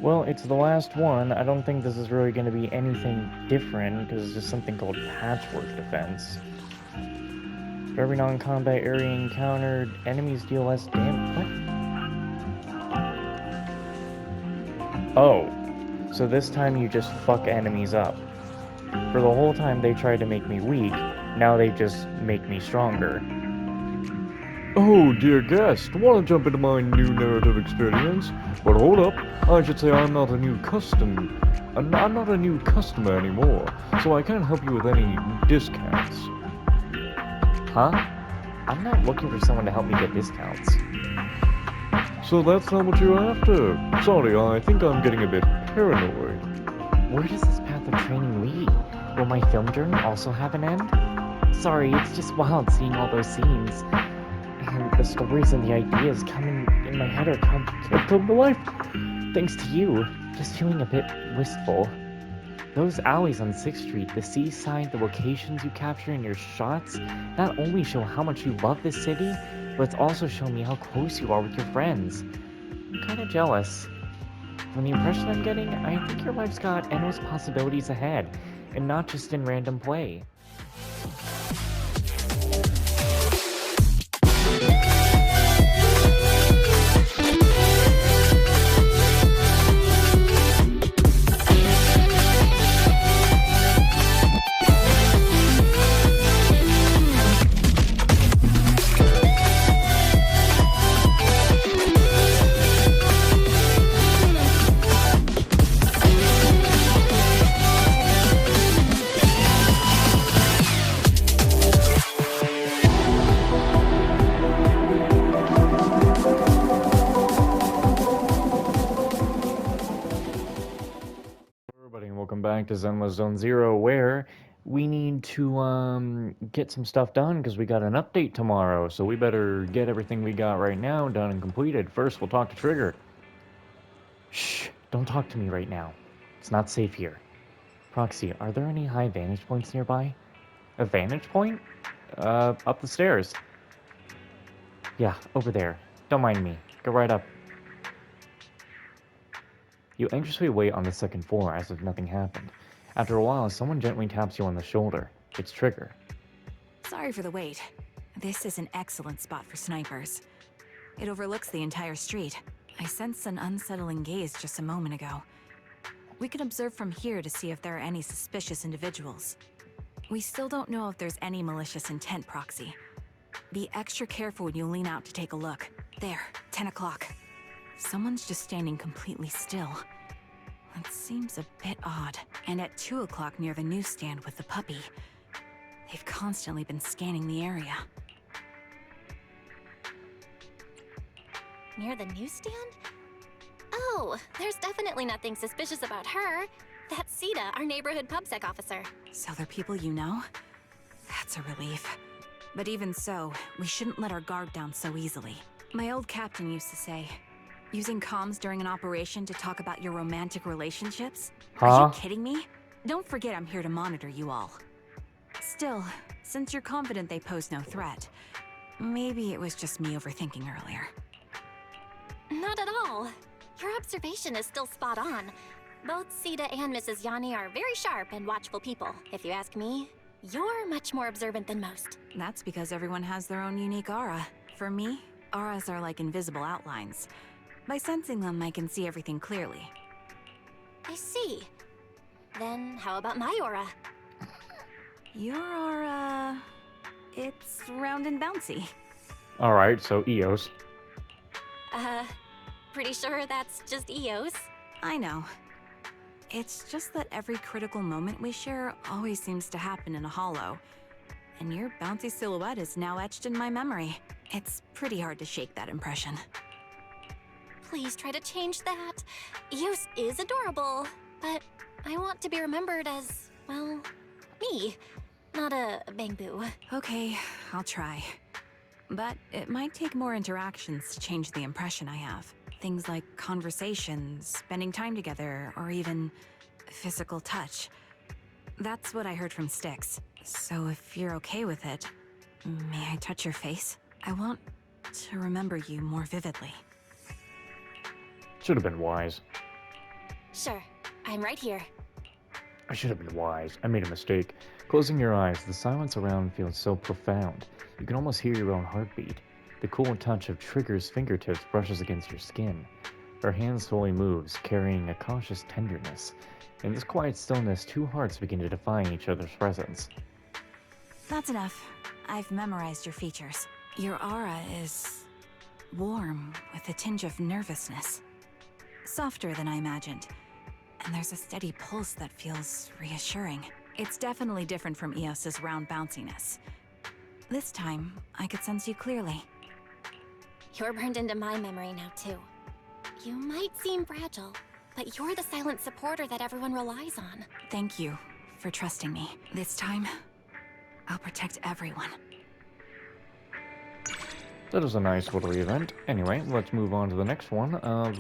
Well, it's the last one. I don't think this is really going to be anything different, because it's just something called patchwork defense. For every non-combat area encountered, enemies deal less damage. What? Oh, so this time you just fuck enemies up. For the whole time they tried to make me weak, now they just make me stronger. Oh, dear guest, want to jump into my new narrative experience? But hold up, I should say I'm not a new I'm not a new customer anymore, so I can't help you with any discounts. Huh? I'm not looking for someone to help me get discounts. So that's not what you're after. Sorry, I think I'm getting a bit paranoid. Where does this path of training lead? Will my film journey also have an end? Sorry, it's just wild seeing all those scenes. And the stories and the ideas coming in my head are come to life. Thanks to you. Just feeling a bit wistful. Those alleys on 6th Street, the seaside, the locations you capture in your shots, not only show how much you love this city, but it's also shown me how close you are with your friends. I'm kinda jealous. From the impression I'm getting, I think your life's got endless possibilities ahead, and not just in random play. Everybody, and welcome back to ZENLESS Zone Zero, where we need to get some stuff done because we got an update tomorrow. So we better get everything we got right now done and completed. First, we'll talk to Trigger. Shh! Don't talk to me right now. It's not safe here. Proxy, are there any high vantage points nearby? A vantage point? Up the stairs. Yeah, over there. Don't mind me. Go right up. You anxiously wait on the second floor as if nothing happened. After a while, someone gently taps you on the shoulder. It's Trigger. Sorry for the wait. This is an excellent spot for snipers. It overlooks the entire street. I sensed an unsettling gaze just a moment ago. We can observe from here to see if there are any suspicious individuals. We still don't know if there's any malicious intent, Proxy. Be extra careful when you lean out to take a look. There, 10 o'clock. Someone's just standing completely still. That seems a bit odd. And at 2 o'clock near the newsstand with the puppy. They've constantly been scanning the area. Near the newsstand? Oh, there's definitely nothing suspicious about her. That's Sita, our neighborhood PubSec officer. So they're people you know? That's a relief. But even so, we shouldn't let our guard down so easily. My old captain used to say, using comms during an operation to talk about your romantic relationships? Huh? Are you kidding me? Don't forget I'm here to monitor you all. Still, since you're confident they pose no threat, maybe it was just me overthinking earlier. Not at all. Your observation is still spot on. Both Sita and Mrs. Yanni are very sharp and watchful people. If you ask me, you're much more observant than most. That's because everyone has their own unique aura. For me, auras are like invisible outlines. By sensing them, I can see everything clearly. I see. Then how about my aura? Your aura... it's round and bouncy. Alright, so Eos. Pretty sure that's just Eos. I know. It's just that every critical moment we share always seems to happen in a hollow. And your bouncy silhouette is now etched in my memory. It's pretty hard to shake that impression. Please try to change that. Eos is adorable, but I want to be remembered as, well, me, not a bang-boo. Okay, I'll try. But it might take more interactions to change the impression I have. Things like conversations, spending time together, or even physical touch. That's what I heard from Styx. So if you're okay with it, may I touch your face? I want to remember you more vividly. Should have been wise. Sure, I'm right here. I should have been wise. I made a mistake. Closing your eyes, the silence around feels so profound. You can almost hear your own heartbeat. The cool touch of Trigger's fingertips brushes against your skin. Her hand slowly moves, carrying a cautious tenderness. In this quiet stillness, two hearts begin to define each other's presence. That's enough. I've memorized your features. Your aura is warm with a tinge of nervousness. Softer than I imagined. And there's a steady pulse that feels reassuring. It's definitely different from Eos's round bounciness. This time, I could sense you clearly. You're burned into my memory now, too. You might seem fragile, but you're the silent supporter that everyone relies on. Thank you for trusting me. This time, I'll protect everyone. That was a nice little event. Anyway, let's move on to the next one of,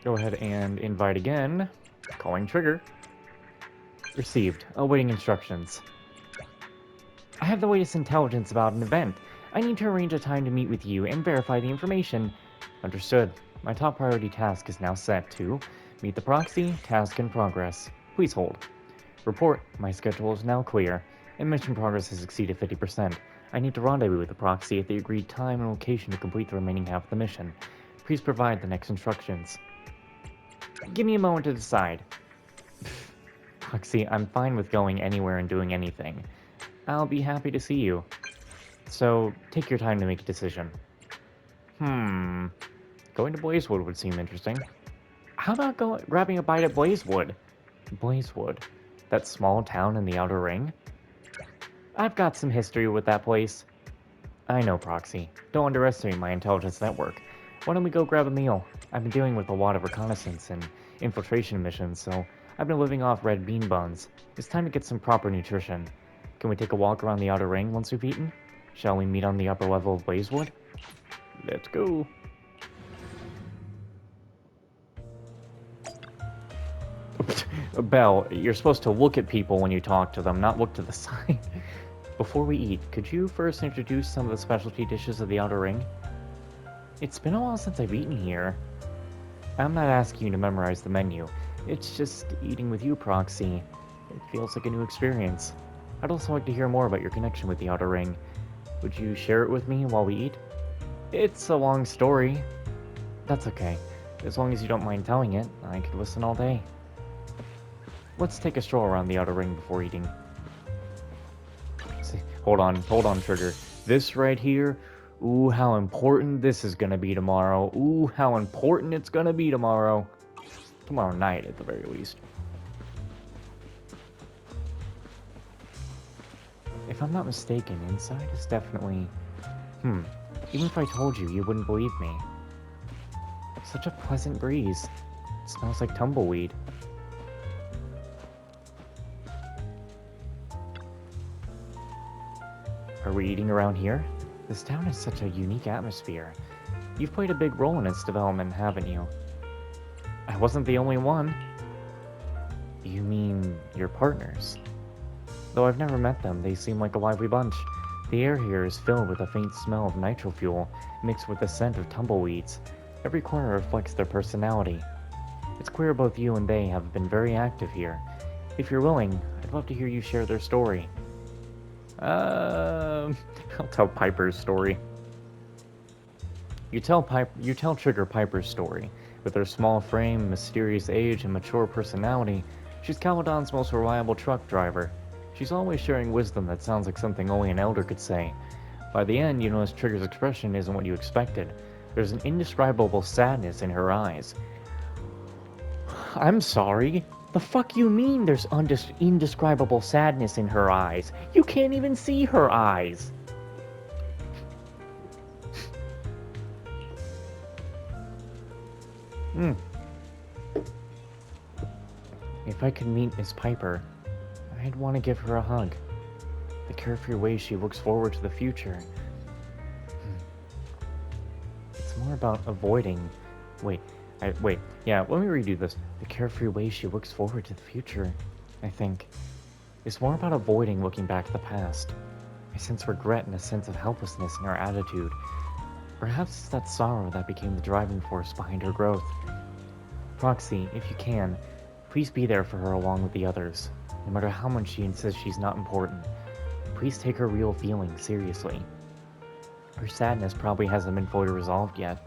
go ahead and invite again. Calling Trigger. Received. Awaiting instructions. I have the latest intelligence about an event. I need to arrange a time to meet with you and verify the information. Understood. My top priority task is now set to meet the proxy, task in progress. Please hold. Report. My schedule is now clear, and mission progress has exceeded 50%. I need to rendezvous with the proxy at the agreed time and location to complete the remaining half of the mission. Please provide the next instructions. Give me a moment to decide. Proxy, I'm fine with going anywhere and doing anything. I'll be happy to see you. So, take your time to make a decision. Going to Blazewood would seem interesting. How about grabbing a bite at Blazewood? Blazewood? That small town in the Outer Ring? I've got some history with that place. I know, Proxy. Don't underestimate my intelligence network. Why don't we go grab a meal? I've been dealing with a lot of reconnaissance and infiltration missions, so I've been living off red bean buns. It's time to get some proper nutrition. Can we take a walk around the Outer Ring once we've eaten? Shall we meet on the upper level of Blazewood? Let's go. Belle, you're supposed to look at people when you talk to them, not look to the side. Before we eat, could you first introduce some of the specialty dishes of the Outer Ring? It's been a while since I've eaten here. I'm not asking you to memorize the menu. It's just eating with you, Proxy. It feels like a new experience. I'd also like to hear more about your connection with the Outer Ring. Would you share it with me while we eat? It's a long story. That's okay. As long as you don't mind telling it, I could listen all day. Let's take a stroll around the Outer Ring before eating. See, hold on, Trigger. This right here, ooh, how important this is gonna be tomorrow. Ooh, how important it's gonna be tomorrow. Tomorrow night, at the very least. If I'm not mistaken, inside is definitely... Even if I told you, you wouldn't believe me. Such a pleasant breeze. It smells like tumbleweed. Are we eating around here? This town has such a unique atmosphere. You've played a big role in its development, haven't you? I wasn't the only one. You mean your partners? Though I've never met them, they seem like a lively bunch. The air here is filled with a faint smell of nitro fuel, mixed with the scent of tumbleweeds. Every corner reflects their personality. It's clear both you and they have been very active here. If you're willing, I'd love to hear you share their story. I'll tell Piper's story. You tell Trigger Piper's story. With her small frame, mysterious age, and mature personality, she's Caledon's most reliable truck driver. She's always sharing wisdom that sounds like something only an elder could say. By the end, you notice Trigger's expression isn't what you expected. There's an indescribable sadness in her eyes. I'm sorry. The fuck you mean there's indescribable sadness in her eyes? You can't even see her eyes. If I could meet Miss Piper, I'd want to give her a hug. The carefree way she looks forward to the future. It's more about avoiding... Wait, let me redo this. The carefree way she looks forward to the future, I think. It's more about avoiding looking back at the past. I sense regret and a sense of helplessness in her attitude. Perhaps it's that sorrow that became the driving force behind her growth. Proxy, if you can, please be there for her along with the others. No matter how much she insists she's not important, please take her real feelings seriously. Her sadness probably hasn't been fully resolved yet,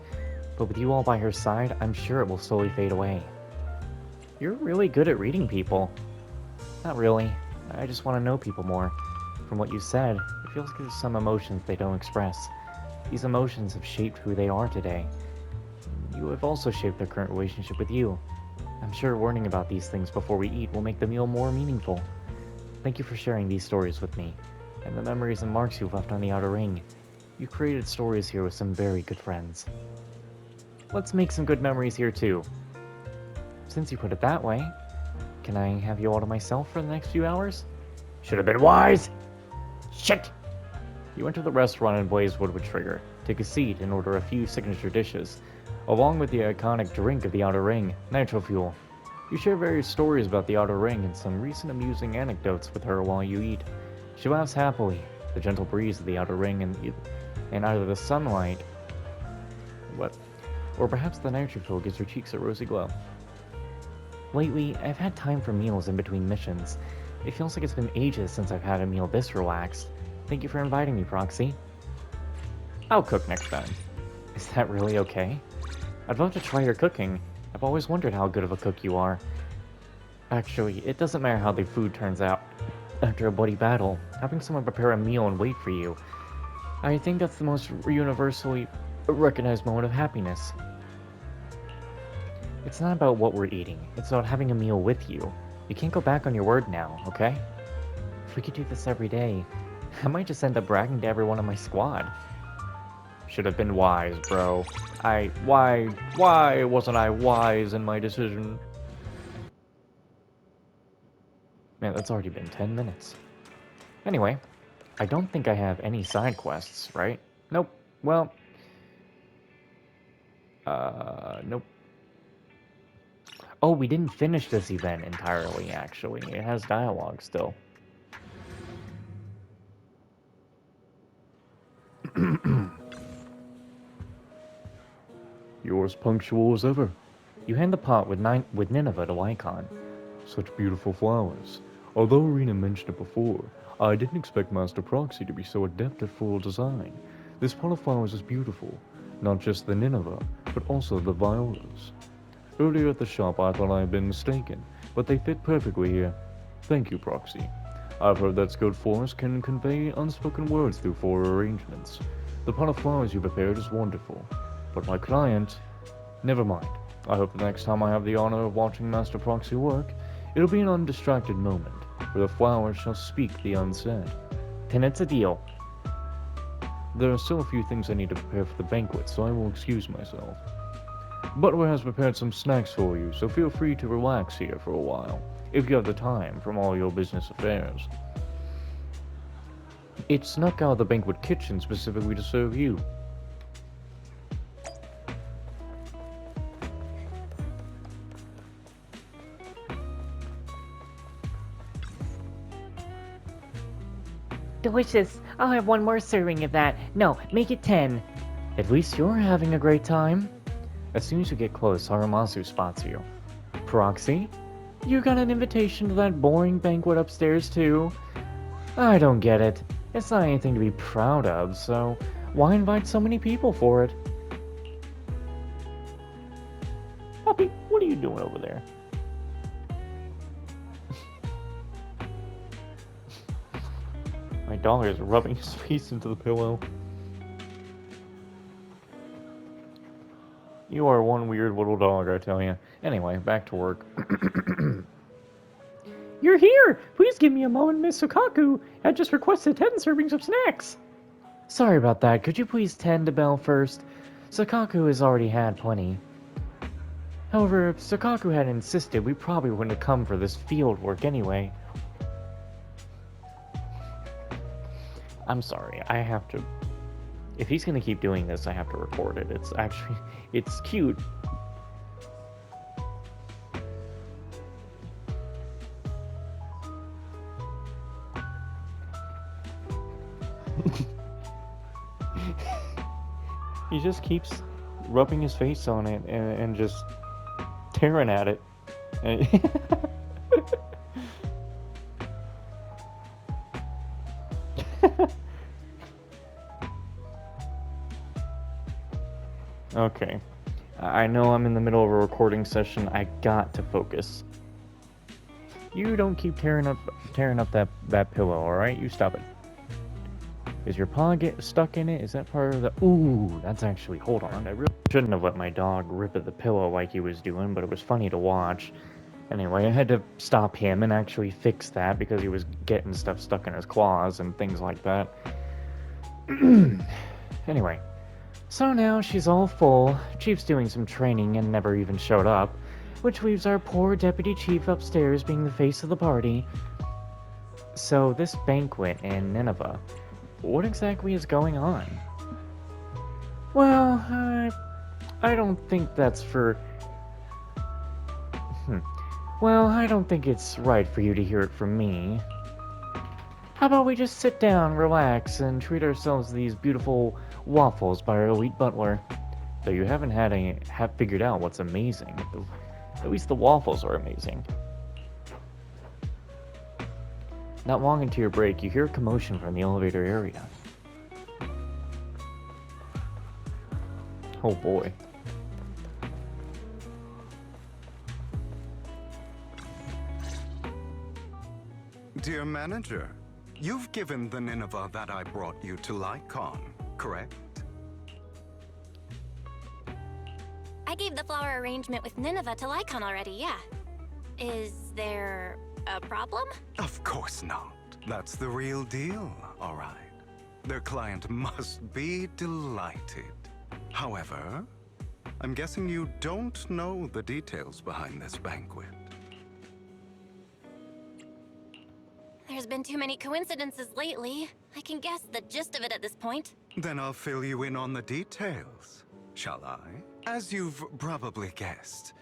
but with you all by her side, I'm sure it will slowly fade away. You're really good at reading people. Not really. I just want to know people more. From what you said, it feels like there's some emotions they don't express. These emotions have shaped who they are today. You have also shaped their current relationship with you. I'm sure learning about these things before we eat will make the meal more meaningful. Thank you for sharing these stories with me, and the memories and marks you've left on the outer ring. You created stories here with some very good friends. Let's make some good memories here too. Since you put it that way, can I have you all to myself for the next few hours? Should have been wise! Shit! You enter the restaurant in Blazewood with Trigger, take a seat and order a few signature dishes, along with the iconic drink of the Outer Ring, Nitro Fuel. You share various stories about the Outer Ring and some recent amusing anecdotes with her while you eat. She laughs happily, the gentle breeze of the Outer Ring and either the sunlight, or perhaps the Nitro Fuel gives her cheeks a rosy glow. Lately, I've had time for meals in between missions. It feels like it's been ages since I've had a meal this relaxed. Thank you for inviting me, Proxy. I'll cook next time. Is that really okay? I'd love to try your cooking. I've always wondered how good of a cook you are. Actually, it doesn't matter how the food turns out. After a bloody battle, having someone prepare a meal and wait for you, I think that's the most universally recognized moment of happiness. It's not about what we're eating, it's about having a meal with you. You can't go back on your word now, okay? If we could do this every day, I might just end up bragging to everyone on my squad. Should have been wise, bro. Why wasn't I wise in my decision? Man, that's already been 10 minutes. Anyway, I don't think I have any side quests, right? Nope. Well, nope. Oh, we didn't finish this event entirely, actually. It has dialogue still. You're as punctual as ever. You hand the pot with Nineveh to Lycon. Such beautiful flowers. Although Arena mentioned it before, I didn't expect Master Proxy to be so adept at floral design. This pot of flowers is beautiful. Not just the Nineveh, but also the violas. Earlier at the shop I thought I had been mistaken, but they fit perfectly here. Thank you, Proxy. I've heard that skilled florists can convey unspoken words through floral arrangements. The pot of flowers you prepared is wonderful, but my client... Never mind. I hope the next time I have the honor of watching Master Proxy work, it'll be an undistracted moment, where the flowers shall speak the unsaid. Then it's a deal. There are still a few things I need to prepare for the banquet, so I will excuse myself. Butler has prepared some snacks for you, so feel free to relax here for a while, if you have the time from all your business affairs. It snuck out of the banquet kitchen specifically to serve you. Delicious. I'll have one more serving of that. No, make it 10. At least you're having a great time. As soon as you get close, Haramasu spots you. Proxy? You got an invitation to that boring banquet upstairs too? I don't get it. It's not anything to be proud of, so why invite so many people for it? Puppy, what are you doing over there? My dog is rubbing his face into the pillow. You are one weird little dog, I tell you. Anyway, back to work. You're here! Please give me a moment, Miss Sukaku. I just requested 10 servings of snacks. Sorry about that. Could you please tend to Bell first? Sukaku has already had plenty. However, if Sukaku had insisted, we probably wouldn't have come for this field work anyway. I'm sorry, I have to... If he's gonna keep doing this, I have to record it. It's actually... It's cute. He just keeps rubbing his face on it and just tearing at it. Okay. I know I'm in the middle of a recording session. I got to focus. You don't keep tearing up that pillow, alright? You stop it. Is your paw get stuck in it? Is that part of the... Ooh, that's actually... Hold on. I really shouldn't have let my dog rip at the pillow like he was doing, but it was funny to watch. Anyway, I had to stop him and actually fix that because he was getting stuff stuck in his claws and things like that. Anyway, so now she's all full. Chief's doing some training and never even showed up, which leaves our poor deputy chief upstairs being the face of the party. So this banquet in Nineveh, what exactly is going on? Well, I don't think that's for... Well, I don't think it's right for you to hear it from me. How about we just sit down, relax, and treat ourselves to these beautiful waffles by our elite butler? Though you haven't figured out what's amazing. At least the waffles are amazing. Not long into your break, you hear a commotion from the elevator area. Oh boy. Dear manager, you've given the Nineveh that I brought you to Lycon, correct? I gave the flower arrangement with Nineveh to Lycon already, yeah. Is there a problem? Of course not. That's the real deal, all right. Their client must be delighted. However, I'm guessing you don't know the details behind this banquet. There's been too many coincidences lately. I can guess the gist of it at this point. Then I'll fill you in on the details, shall I? As you've probably guessed,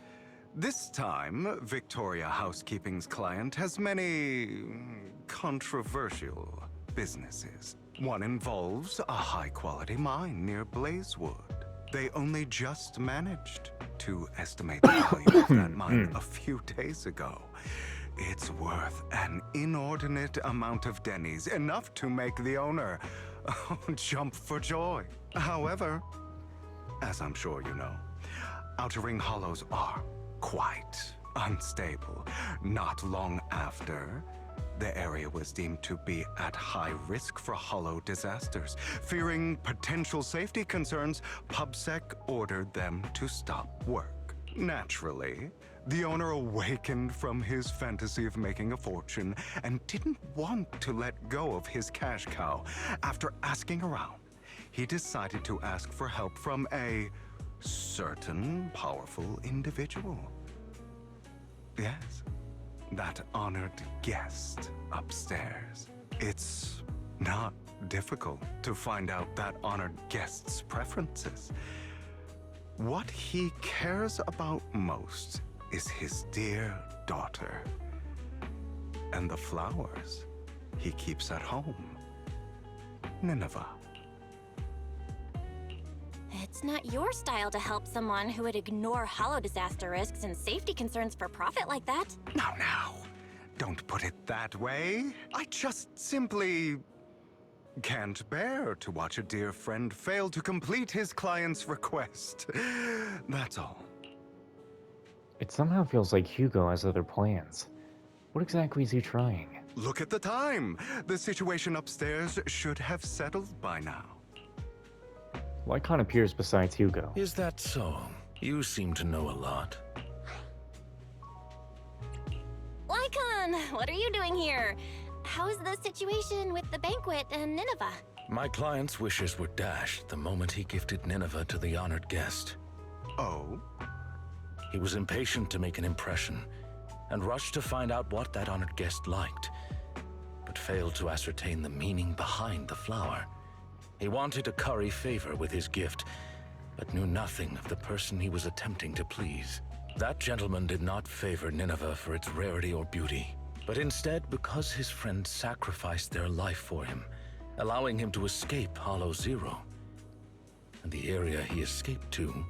this time, Victoria Housekeeping's client has many controversial businesses. One involves a high-quality mine near Blazewood. They only just managed to estimate the value of that mine a few days ago. It's worth an inordinate amount of Denny's, enough to make the owner jump for joy. However, as I'm sure you know, Outer Ring Hollows are quite unstable. Not long after, the area was deemed to be at high risk for hollow disasters. Fearing potential safety concerns, PubSec ordered them to stop work. Naturally, the owner awakened from his fantasy of making a fortune and didn't want to let go of his cash cow. After asking around, he decided to ask for help from a certain powerful individual. Yes, that honored guest upstairs. It's not difficult to find out that honored guest's preferences. What he cares about most is his dear daughter, and the flowers he keeps at home. Nineveh. It's not your style to help someone who would ignore hollow disaster risks and safety concerns for profit like that. Now, don't put it that way. I just simply can't bear to watch a dear friend fail to complete his client's request. That's all. It somehow feels like Hugo has other plans. What exactly is he trying? Look at the time. The situation upstairs should have settled by now. Lycon appears besides Hugo. Is that so? You seem to know a lot. Lycon, what are you doing here? How's the situation with the banquet and Nineveh? My client's wishes were dashed the moment he gifted Nineveh to the honored guest. Oh? He was impatient to make an impression, and rushed to find out what that honored guest liked, but failed to ascertain the meaning behind the flower. He wanted to curry favor with his gift, but knew nothing of the person he was attempting to please. That gentleman did not favor Nineveh for its rarity or beauty, but instead because his friend sacrificed their life for him, allowing him to escape Hollow Zero. And the area he escaped to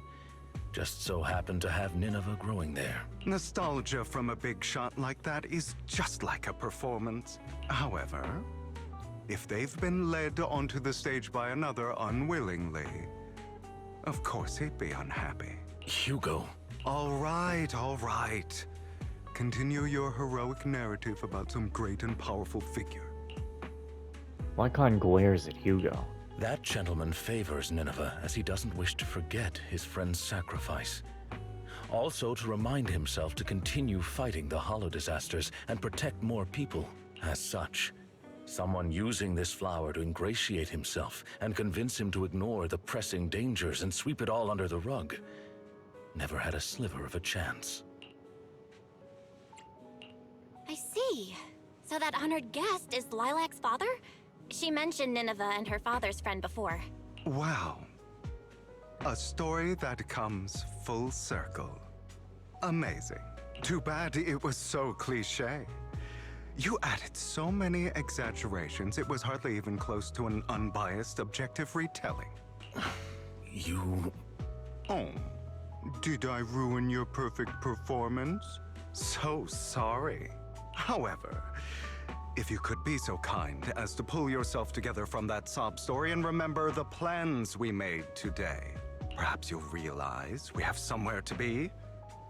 Just so happened to have Nineveh growing there. Nostalgia from a big shot like that is just like a performance. However, if they've been led onto the stage by another unwillingly, of course he'd be unhappy. Hugo. All right, all right. Continue your heroic narrative about some great and powerful figure. Lycon glares at Hugo. That gentleman favors Nineveh as he doesn't wish to forget his friend's sacrifice. Also to remind himself to continue fighting the Hollow disasters and protect more people. As such, someone using this flower to ingratiate himself and convince him to ignore the pressing dangers and sweep it all under the rug never had a sliver of a chance. I see. So that honored guest is Lilac's father? She mentioned Nineveh and her father's friend before. Wow. A story that comes full circle. Amazing. Too bad it was so cliché. You added so many exaggerations, it was hardly even close to an unbiased, objective retelling. You... Oh, did I ruin your perfect performance? So sorry. However, if you could be so kind as to pull yourself together from that sob story and remember the plans we made today, perhaps you'll realize we have somewhere to be.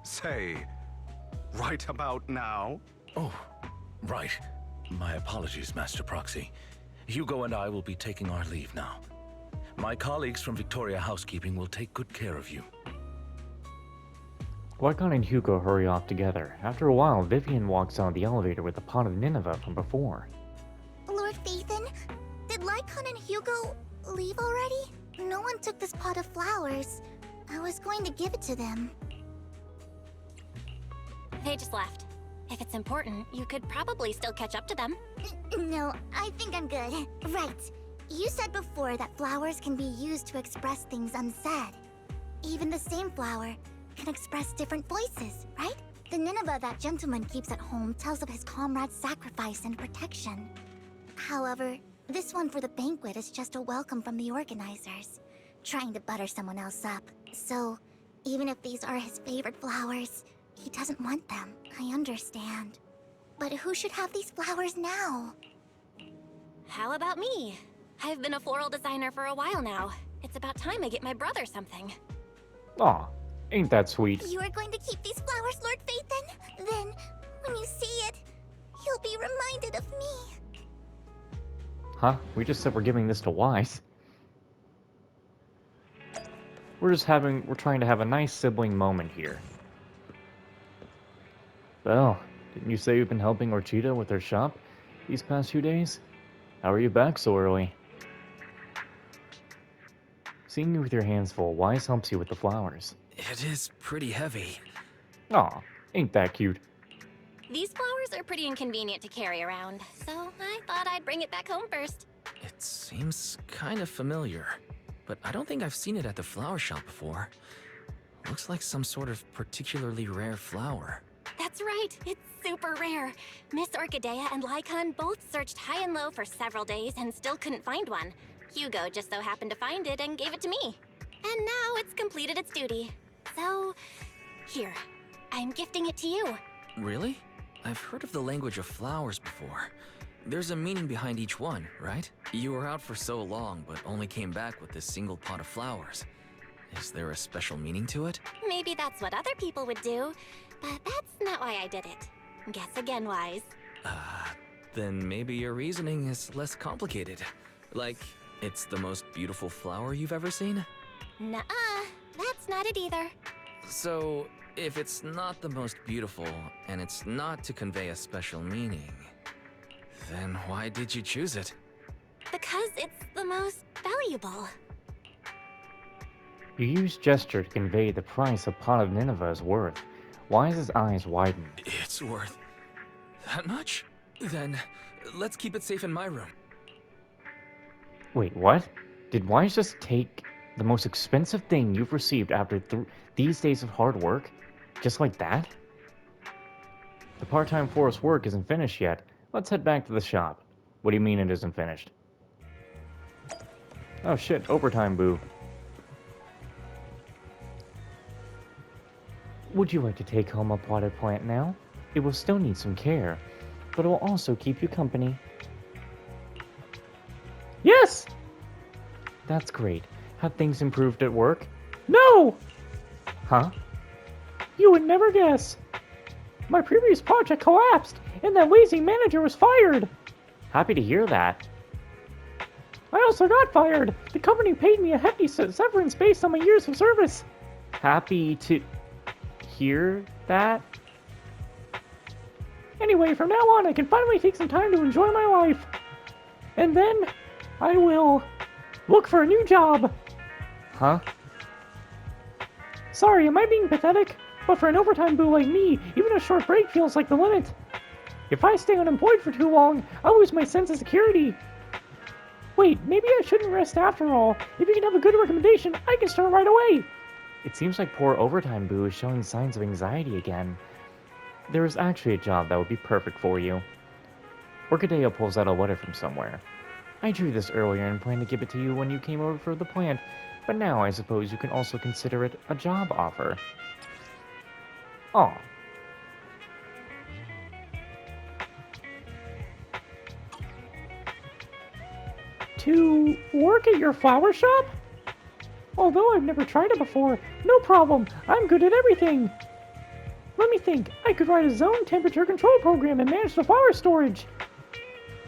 Say, right about now. Oh, right. My apologies, Master Proxy. Hugo and I will be taking our leave now. My colleagues from Victoria Housekeeping will take good care of you. Lycon and Hugo hurry off together. After a while, Vivian walks out of the elevator with the pot of Nineveh from before. Lord Phaethon, did Lycon and Hugo leave already? No one took this pot of flowers. I was going to give it to them. They just left. If it's important, you could probably still catch up to them. No, I think I'm good. Right. You said before that flowers can be used to express things unsaid. Even the same flower can express different voices, right? The Nineveh that gentleman keeps at home tells of his comrade's sacrifice and protection. However, this one for the banquet is just a welcome from the organizers, trying to butter someone else up. So, even if these are his favorite flowers, he doesn't want them. I understand. But who should have these flowers now? How about me? I've been a floral designer for a while now. It's about time I get my brother something. Aw, ain't that sweet? You are going to keep these flowers, Lord Phaethon? Then, when you see it, you'll be reminded of me. Huh? We just said we're giving this to Wise. We're trying to have a nice sibling moment here. Well, didn't you say you've been helping Orchida with her shop these past few days? How are you back so early? Seeing you with your hands full, Wise helps you with the flowers. It is pretty heavy. Aw, ain't that cute? These flowers are pretty inconvenient to carry around, so I thought I'd bring it back home first. It seems kind of familiar, but I don't think I've seen it at the flower shop before. Looks like some sort of particularly rare flower. That's right, it's super rare. Miss Orchidea and Lycon both searched high and low for several days and still couldn't find one. Hugo just so happened to find it and gave it to me. And now it's completed its duty. So, here, I'm gifting it to you. Really? I've heard of the language of flowers before. There's a meaning behind each one, right? You were out for so long, but only came back with this single pot of flowers. Is there a special meaning to it? Maybe that's what other people would do, but that's not why I did it. Guess again, Wise. Then maybe your reasoning is less complicated. Like, it's the most beautiful flower you've ever seen? Nuh-uh, that's not it either. So, if it's not the most beautiful, and it's not to convey a special meaning, then why did you choose it? Because it's the most valuable. You use gesture to convey the price a pot of Nineveh is worth. Wise's eyes widen. It's worth that much? Then, let's keep it safe in my room. Wait, what? Did Wise just take the most expensive thing you've received after these days of hard work? Just like that? The part-time forest work isn't finished yet. Let's head back to the shop. What do you mean it isn't finished? Oh shit, overtime, boo. Would you like to take home a potted plant now? It will still need some care, but it will also keep you company. Yes! That's great. Have things improved at work? No! Huh? You would never guess. My previous project collapsed, and that lazy manager was fired. Happy to hear that. I also got fired. The company paid me a hefty severance based on my years of service. Happy to hear that? Anyway, from now on, I can finally take some time to enjoy my life. And then, I will look for a new job. Huh? Sorry, am I being pathetic? But for an overtime boo like me, even a short break feels like the limit. If I stay unemployed for too long, I'll lose my sense of security. Wait, maybe I shouldn't rest after all. If you can have a good recommendation, I can start right away. It seems like poor overtime boo is showing signs of anxiety again. There is actually a job that would be perfect for you. Orchidea pulls out a letter from somewhere. I drew this earlier and planned to give it to you when you came over for the plant, but now I suppose you can also consider it a job offer. Aw. To work at your flower shop? Although I've never tried it before, no problem. I'm good at everything. Let me think. I could write a zone temperature control program and manage the flower storage.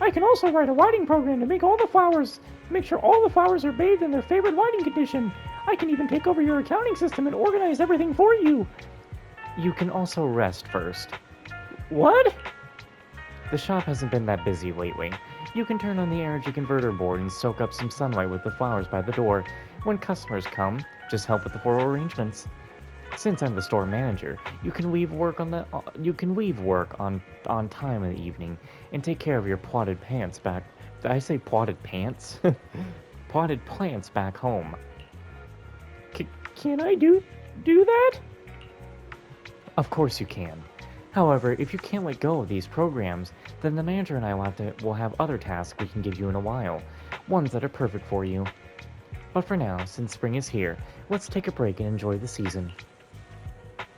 I can also write a lighting program to make sure all the flowers are bathed in their favorite lighting condition. I can even take over your accounting system and organize everything for you. You can also rest first. What? The shop hasn't been that busy lately. You can turn on the energy converter board and soak up some sunlight with the flowers by the door. When customers come, just help with the floral arrangements. Since I'm the store manager, you can leave work on time in the evening and take care of your potted plants back. Did I say potted pants? Potted plants back home. Can I do that? Of course you can. However, if you can't let go of these programs, then the manager and I will have other tasks we can give you in a while, ones that are perfect for you. But for now, since spring is here, let's take a break and enjoy the season.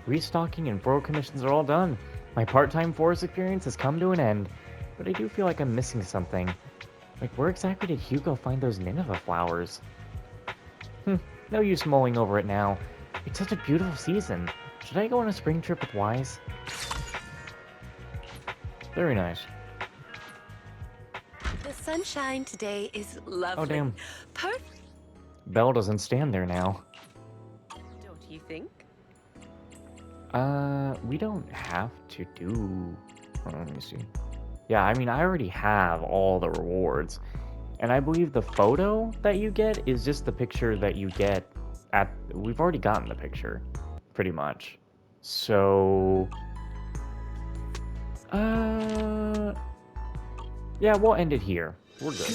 Restocking and floral commissions are all done. My part-time forest experience has come to an end, but I do feel like I'm missing something. Like, where exactly did Hugo find those Nineveh flowers? No use mulling over it now. It's such a beautiful season. Should I go on a spring trip with Wise? Very nice. The sunshine today is lovely. Oh, damn. Perfect, Belle doesn't stand there now. don't you think? We don't have to do... let me see. Yeah, I mean, I already have all the rewards. And I believe the photo that you get is just the picture that you get at... We've already gotten the picture, pretty much. So... yeah, we'll end it here. We're good.